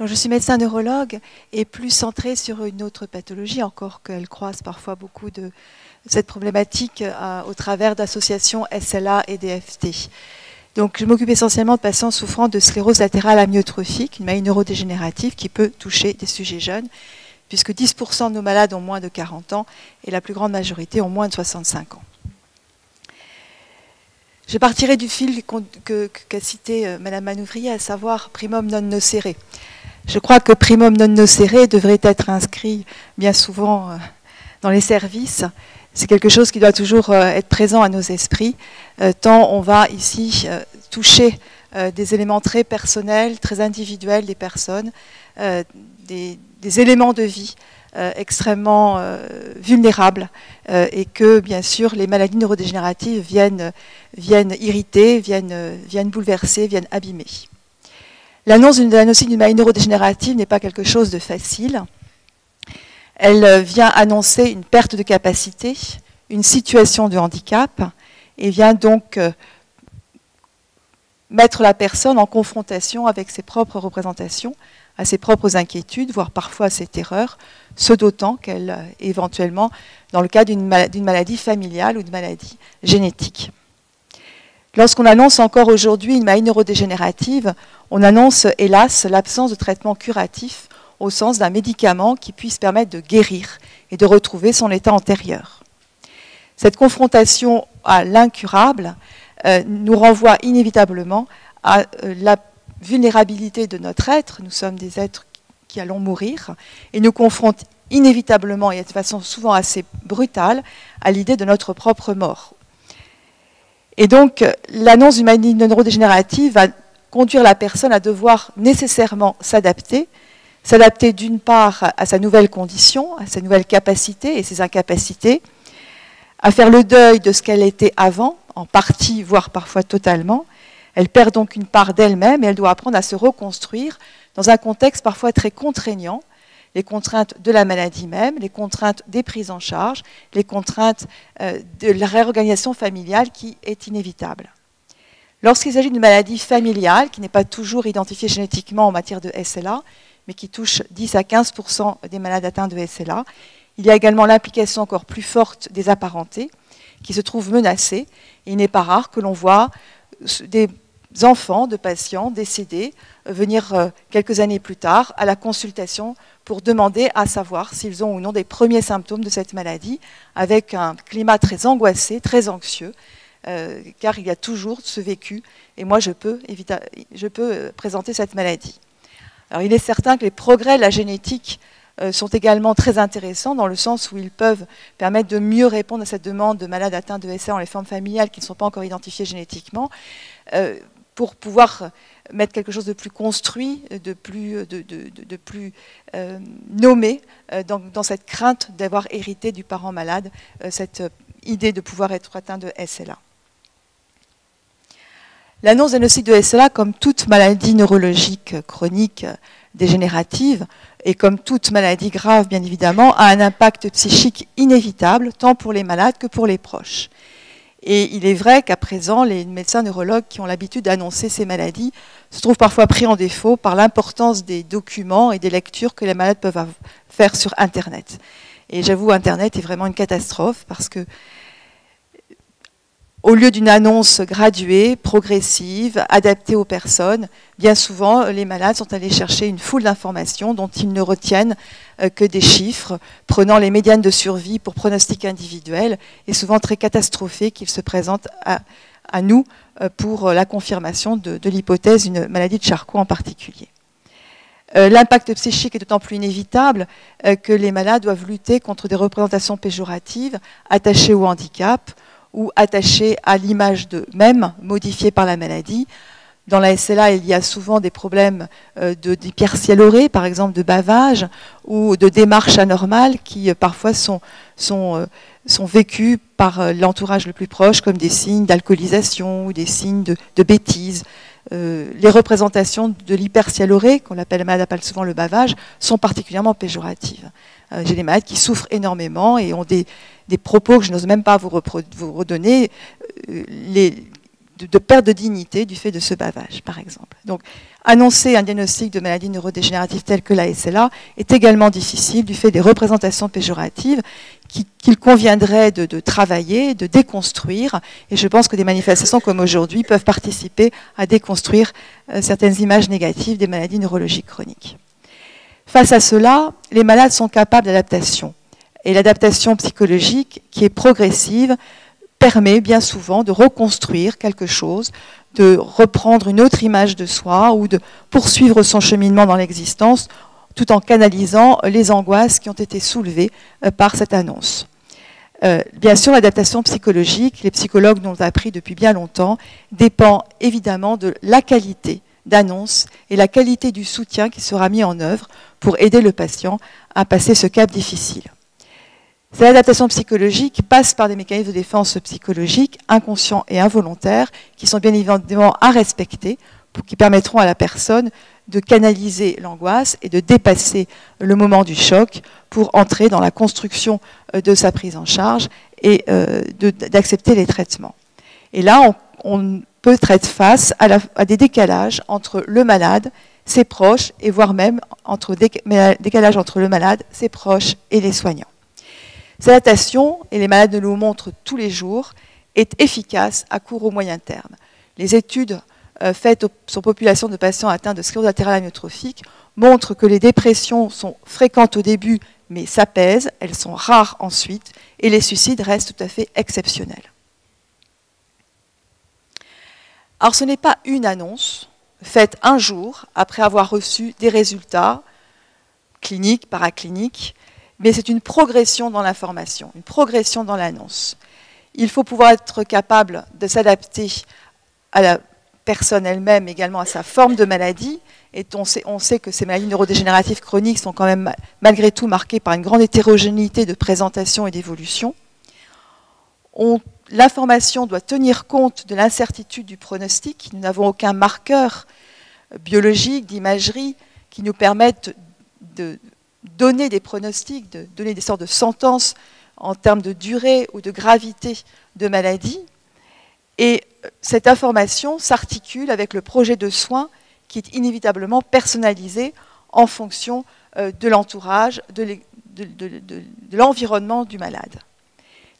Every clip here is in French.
Donc, je suis médecin neurologue et plus centrée sur une autre pathologie, encore qu'elle croise parfois beaucoup de cette problématique au travers d'associations SLA et DFT. Donc, je m'occupe essentiellement de patients souffrant de sclérose latérale amyotrophique, une maladie neurodégénérative qui peut toucher des sujets jeunes, puisque 10% de nos malades ont moins de 40 ans et la plus grande majorité ont moins de 65 ans. Je partirai du fil qu'a cité Mme Manouvrier, à savoir primum non nocere. Je crois que primum non nocere devrait être inscrit bien souvent dans les services. C'est quelque chose qui doit toujours être présent à nos esprits, tant on va ici toucher des éléments très personnels, très individuels des personnes, des éléments de vie extrêmement vulnérables et que, bien sûr, les maladies neurodégénératives viennent irriter, viennent bouleverser, viennent abîmer. L'annonce d'une diagnostic d'une maladie neurodégénérative n'est pas quelque chose de facile. Elle vient annoncer une perte de capacité, une situation de handicap, et vient donc mettre la personne en confrontation avec ses propres représentations, à ses propres inquiétudes, voire parfois à ses terreurs, ce d'autant qu'elle est éventuellement dans le cas d'une maladie familiale ou d'une maladie génétique. Lorsqu'on annonce encore aujourd'hui une maladie neurodégénérative, on annonce hélas l'absence de traitement curatif au sens d'un médicament qui puisse permettre de guérir et de retrouver son état antérieur. Cette confrontation à l'incurable nous renvoie inévitablement à la vulnérabilité de notre être. Nous sommes des êtres qui allons mourir et nous confronte inévitablement et de façon souvent assez brutale à l'idée de notre propre mort. Et donc, l'annonce d'une maladie neurodégénérative va conduire la personne à devoir nécessairement s'adapter d'une part à sa nouvelle condition, à sa nouvelle capacité et ses incapacités, à faire le deuil de ce qu'elle était avant, en partie, voire parfois totalement. Elle perd donc une part d'elle-même et elle doit apprendre à se reconstruire dans un contexte parfois très contraignant, les contraintes de la maladie même, les contraintes des prises en charge, les contraintes de la réorganisation familiale qui est inévitable. Lorsqu'il s'agit d'une maladie familiale, qui n'est pas toujours identifiée génétiquement en matière de SLA, mais qui touche 10 à 15% des malades atteints de SLA, il y a également l'implication encore plus forte des apparentés, qui se trouvent menacés. Et il n'est pas rare que l'on voit des enfants de patients décédés venir quelques années plus tard à la consultation pour demander à savoir s'ils ont ou non des premiers symptômes de cette maladie, avec un climat très angoissé, très anxieux, car il y a toujours ce vécu, et moi je peux présenter cette maladie. Alors il est certain que les progrès de la génétique sont également très intéressants dans le sens où ils peuvent permettre de mieux répondre à cette demande de malades atteints de SLA dans les formes familiales qui ne sont pas encore identifiées génétiquement, pour pouvoir mettre quelque chose de plus construit, de plus nommé dans cette crainte d'avoir hérité du parent malade, cette idée de pouvoir être atteint de SLA. L'annonce d'un diagnostic de SLA, comme toute maladie neurologique chronique dégénérative, et comme toute maladie grave, bien évidemment, a un impact psychique inévitable, tant pour les malades que pour les proches. Et il est vrai qu'à présent, les médecins neurologues qui ont l'habitude d'annoncer ces maladies se trouvent parfois pris en défaut par l'importance des documents et des lectures que les malades peuvent faire sur Internet. Et j'avoue, Internet est vraiment une catastrophe parce que, au lieu d'une annonce graduée, progressive, adaptée aux personnes, bien souvent, les malades sont allés chercher une foule d'informations dont ils ne retiennent que des chiffres, prenant les médianes de survie pour pronostic individuel, et souvent très catastrophés qu'ils se présentent à nous pour la confirmation de l'hypothèse d'une maladie de Charcot en particulier. L'impact psychique est d'autant plus inévitable que les malades doivent lutter contre des représentations péjoratives attachées au handicap, ou attachés à l'image d'eux-mêmes, modifiée par la maladie. Dans la SLA, il y a souvent des problèmes d'hypersialorée, par exemple de bavage, ou de démarches anormales qui parfois sont vécus par l'entourage le plus proche comme des signes d'alcoolisation ou des signes de bêtises. Les représentations de l'hypersialorée, qu'on appelle souvent le bavage, sont particulièrement péjoratives. J'ai des malades qui souffrent énormément et ont des propos que je n'ose même pas vous redonner, de perte de dignité du fait de ce bavage, par exemple. Donc, annoncer un diagnostic de maladie neurodégénérative telle que la SLA est également difficile du fait des représentations péjoratives qu'il conviendrait de travailler, de déconstruire. Et je pense que des manifestations comme aujourd'hui peuvent participer à déconstruire certaines images négatives des maladies neurologiques chroniques. Face à cela, les malades sont capables d'adaptation. Et l'adaptation psychologique, qui est progressive, permet bien souvent de reconstruire quelque chose, de reprendre une autre image de soi ou de poursuivre son cheminement dans l'existence tout en canalisant les angoisses qui ont été soulevées par cette annonce. Bien sûr, l'adaptation psychologique, les psychologues nous l'ont appris depuis bien longtemps, dépend évidemment de la qualité d'annonce et la qualité du soutien qui sera mis en œuvre pour aider le patient à passer ce cap difficile. Cette adaptation psychologique passe par des mécanismes de défense psychologique inconscients et involontaires qui sont bien évidemment à respecter, qui permettront à la personne de canaliser l'angoisse et de dépasser le moment du choc pour entrer dans la construction de sa prise en charge et d'accepter les traitements. Et là, on peut être face à des décalages entre le malade, ses proches, et voire même décalage entre le malade, ses proches et les soignants. Cette adaptation, et les malades nous le montrent tous les jours, est efficace à court ou moyen terme. Les études faites sur population de patients atteints de sclérose latérale amyotrophique montrent que les dépressions sont fréquentes au début, mais s'apaisent, elles sont rares ensuite, et les suicides restent tout à fait exceptionnels. Alors ce n'est pas une annonce faite un jour après avoir reçu des résultats cliniques, paracliniques, mais c'est une progression dans l'information, une progression dans l'annonce. Il faut pouvoir être capable de s'adapter à la personne elle-même, également à sa forme de maladie, et on sait que ces maladies neurodégénératives chroniques sont quand même malgré tout marquées par une grande hétérogénéité de présentation et d'évolution. L'information doit tenir compte de l'incertitude du pronostic. Nous n'avons aucun marqueur biologique, d'imagerie, qui nous permette de donner des pronostics, de donner des sortes de sentences en termes de durée ou de gravité de maladie. Et cette information s'articule avec le projet de soins qui est inévitablement personnalisé en fonction de l'entourage, de l'environnement du malade.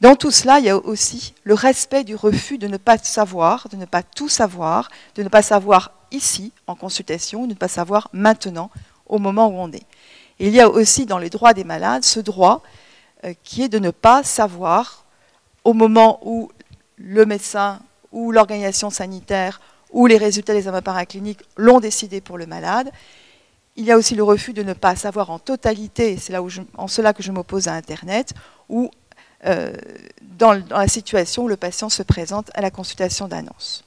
Dans tout cela, il y a aussi le respect du refus de ne pas savoir, de ne pas tout savoir, de ne pas savoir ici, en consultation, de ne pas savoir maintenant, au moment où on est. Et il y a aussi dans les droits des malades ce droit qui est de ne pas savoir au moment où le médecin ou l'organisation sanitaire ou les résultats des examens paracliniques l'ont décidé pour le malade. Il y a aussi le refus de ne pas savoir en totalité, et c'est en cela que je m'oppose à Internet, ou dans la situation où le patient se présente à la consultation d'annonce.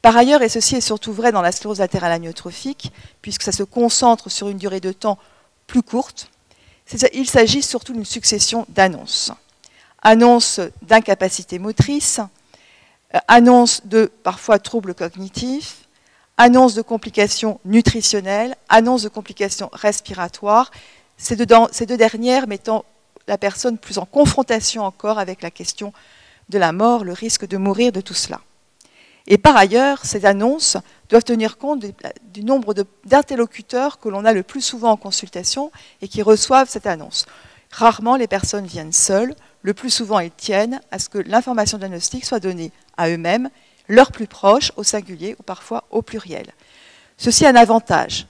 Par ailleurs, et ceci est surtout vrai dans la sclérose latérale amyotrophique, puisque ça se concentre sur une durée de temps plus courte, il s'agit surtout d'une succession d'annonces. Annonces d'incapacité motrice, annonces de parfois troubles cognitifs, annonces de complications nutritionnelles, annonces de complications respiratoires, ces deux dernières mettant la personne plus en confrontation encore avec la question de la mort, le risque de mourir de tout cela. Et par ailleurs, ces annonces doivent tenir compte du nombre d'interlocuteurs que l'on a le plus souvent en consultation et qui reçoivent cette annonce. Rarement, les personnes viennent seules. Le plus souvent, elles tiennent à ce que l'information diagnostique soit donnée à eux-mêmes, leurs plus proches, au singulier ou parfois au pluriel. Ceci a un avantage.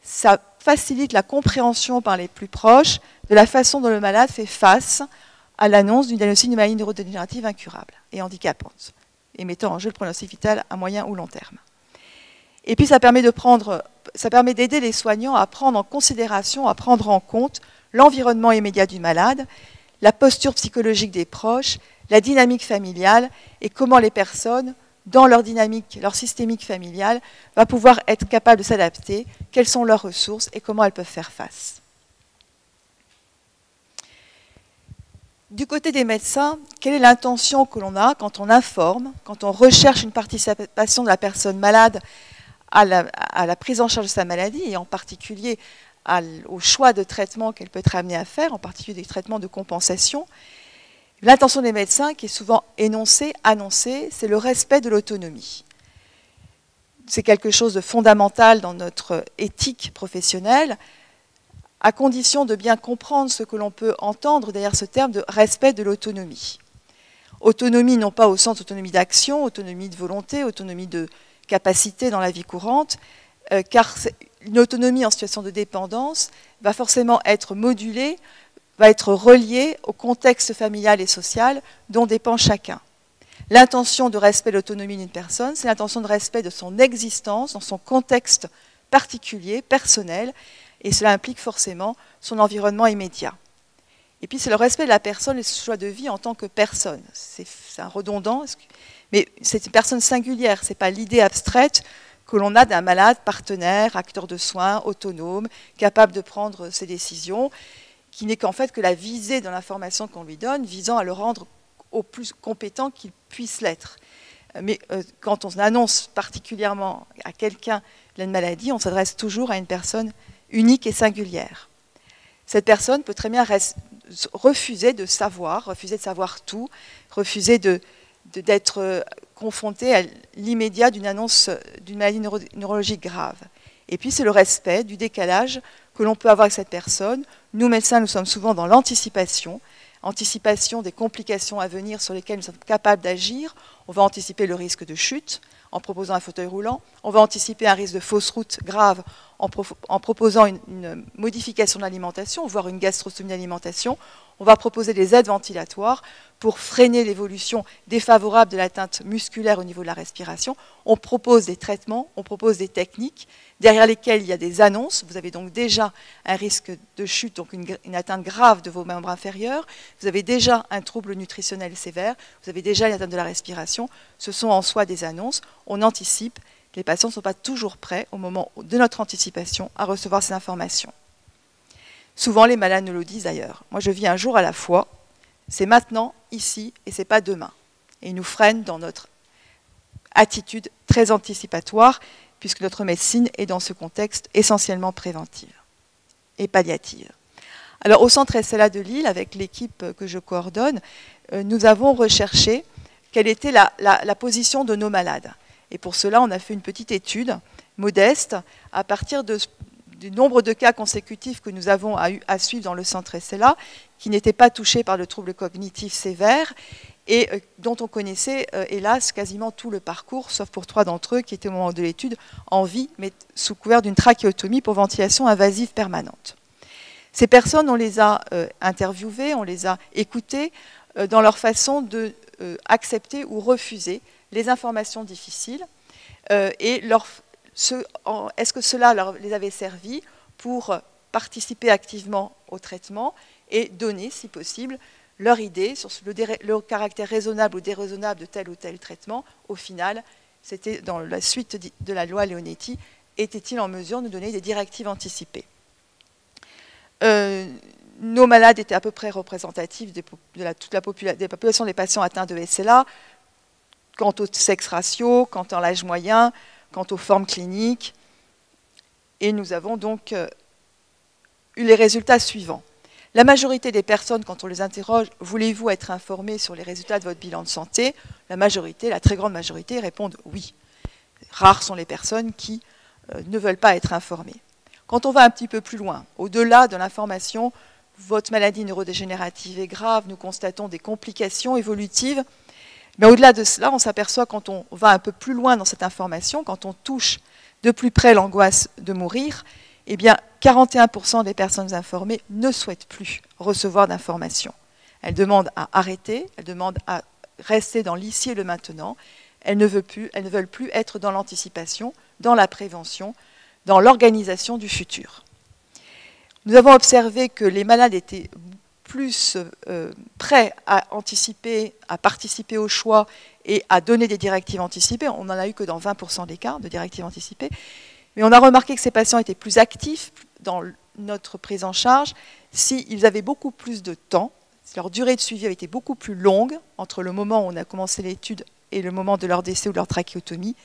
Ça facilite la compréhension par les plus proches de la façon dont le malade fait face à l'annonce d'une diagnostic de maladie neurodégénérative incurable et handicapante, et mettant en jeu le pronostic vital à moyen ou long terme. Et puis ça permet d'aider les soignants à prendre en considération, à prendre en compte l'environnement immédiat du malade, la posture psychologique des proches, la dynamique familiale et comment les personnes, dans leur dynamique, leur systémique familiale, va pouvoir être capables de s'adapter, quelles sont leurs ressources et comment elles peuvent faire face. Du côté des médecins, quelle est l'intention que l'on a quand on informe, quand on recherche une participation de la personne malade à la prise en charge de sa maladie, et en particulier au choix de traitement qu'elle peut être amenée à faire, en particulier des traitements de compensation? Eh L'intention des médecins, qui est souvent énoncée, annoncée, c'est le respect de l'autonomie. C'est quelque chose de fondamental dans notre éthique professionnelle, à condition de bien comprendre ce que l'on peut entendre derrière ce terme de respect de l'autonomie. Autonomie, non pas au sens d'autonomie d'action, autonomie de volonté, autonomie de capacité dans la vie courante, car une autonomie en situation de dépendance va forcément être modulée, va être reliée au contexte familial et social dont dépend chacun. L'intention de respect de l'autonomie d'une personne, c'est l'intention de respect de son existence dans son contexte particulier, personnel, et cela implique forcément son environnement immédiat. Et puis c'est le respect de la personne et ce choix de vie en tant que personne. C'est un redondant, mais c'est une personne singulière, ce n'est pas l'idée abstraite que l'on a d'un malade, partenaire, acteur de soins, autonome, capable de prendre ses décisions, qui n'est qu'en fait que la visée de l'information qu'on lui donne, visant à le rendre au plus compétent qu'il puisse l'être. Mais quand on annonce particulièrement à quelqu'un une maladie, on s'adresse toujours à une personne unique et singulière. Cette personne peut très bien refuser de savoir tout, refuser d'être confrontée à l'immédiat d'une annonce d'une maladie neurologique grave. Et puis c'est le respect du décalage que l'on peut avoir avec cette personne. Nous, médecins, nous sommes souvent dans l'anticipation, anticipation des complications à venir sur lesquelles nous sommes capables d'agir. On va anticiper le risque de chute en proposant un fauteuil roulant. On va anticiper un risque de fausse route grave en proposant une modification de l'alimentation, voire une gastrostomie d'alimentation. On va proposer des aides ventilatoires pour freiner l'évolution défavorable de l'atteinte musculaire au niveau de la respiration. On propose des traitements, on propose des techniques derrière lesquelles il y a des annonces. Vous avez donc déjà un risque de chute, donc une atteinte grave de vos membres inférieurs. Vous avez déjà un trouble nutritionnel sévère. Vous avez déjà une atteinte de la respiration. Ce sont en soi des annonces. On anticipe. Les patients ne sont pas toujours prêts au moment de notre anticipation à recevoir ces informations. Souvent, les malades nous le disent d'ailleurs. Moi, je vis un jour à la fois. C'est maintenant, ici, et ce n'est pas demain. Et ils nous freinent dans notre attitude très anticipatoire, puisque notre médecine est dans ce contexte essentiellement préventive et palliative. Alors, au Centre SLA de Lille, avec l'équipe que je coordonne, nous avons recherché quelle était la position de nos malades. Et pour cela, on a fait une petite étude modeste à partir du nombre de cas consécutifs que nous avons à suivre dans le centre SLA, qui n'étaient pas touchés par le trouble cognitif sévère et dont on connaissait, hélas, quasiment tout le parcours, sauf pour 3 d'entre eux qui étaient au moment de l'étude en vie, mais sous couvert d'une trachéotomie pour ventilation invasive permanente. Ces personnes, on les a interviewées, on les a écoutées dans leur façon d'accepter ou refuser les informations difficiles et est-ce que cela les avait servis pour participer activement au traitement et donner, si possible, leur idée sur le caractère raisonnable ou déraisonnable de tel ou tel traitement. Au final, c'était dans la suite de la loi Leonetti, était-il en mesure de nous donner des directives anticipées. Nos malades étaient à peu près représentatifs de toute la population des patients atteints de SLA, quant au sexe ratio, quant à l'âge moyen, quant aux formes cliniques. Et nous avons donc eu les résultats suivants. La majorité des personnes, quand on les interroge, voulez-vous être informés sur les résultats de votre bilan de santé? La majorité, la très grande majorité, répondent oui. Rares sont les personnes qui ne veulent pas être informées. Quand on va un petit peu plus loin, au-delà de l'information, votre maladie neurodégénérative est grave, nous constatons des complications évolutives. Mais au-delà de cela, on s'aperçoit quand on va un peu plus loin dans cette information, quand on touche de plus près l'angoisse de mourir, eh bien 41% des personnes informées ne souhaitent plus recevoir d'informations. Elles demandent à arrêter, elles demandent à rester dans l'ici et le maintenant. Elles ne veulent plus être dans l'anticipation, dans la prévention, dans l'organisation du futur. Nous avons observé que les malades étaient plus prêts à anticiper, à participer au choix et à donner des directives anticipées. On n'en a eu que dans 20% des cas de directives anticipées. Mais on a remarqué que ces patients étaient plus actifs dans notre prise en charge s'ils avaient beaucoup plus de temps, si leur durée de suivi avait été beaucoup plus longue entre le moment où on a commencé l'étude et le moment de leur décès ou de leur trachéotomie,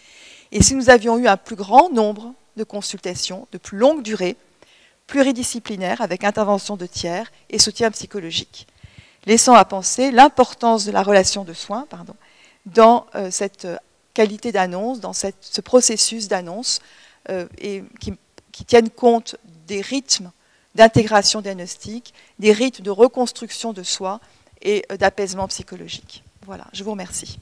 et si nous avions eu un plus grand nombre de consultations de plus longue durée, pluridisciplinaires avec intervention de tiers et soutien psychologique. laissant à penser l'importance de la relation de soins dans cette qualité d'annonce, dans ce processus d'annonce, et qui tiennent compte des rythmes d'intégration diagnostique, des rythmes de reconstruction de soi et d'apaisement psychologique. Voilà, je vous remercie.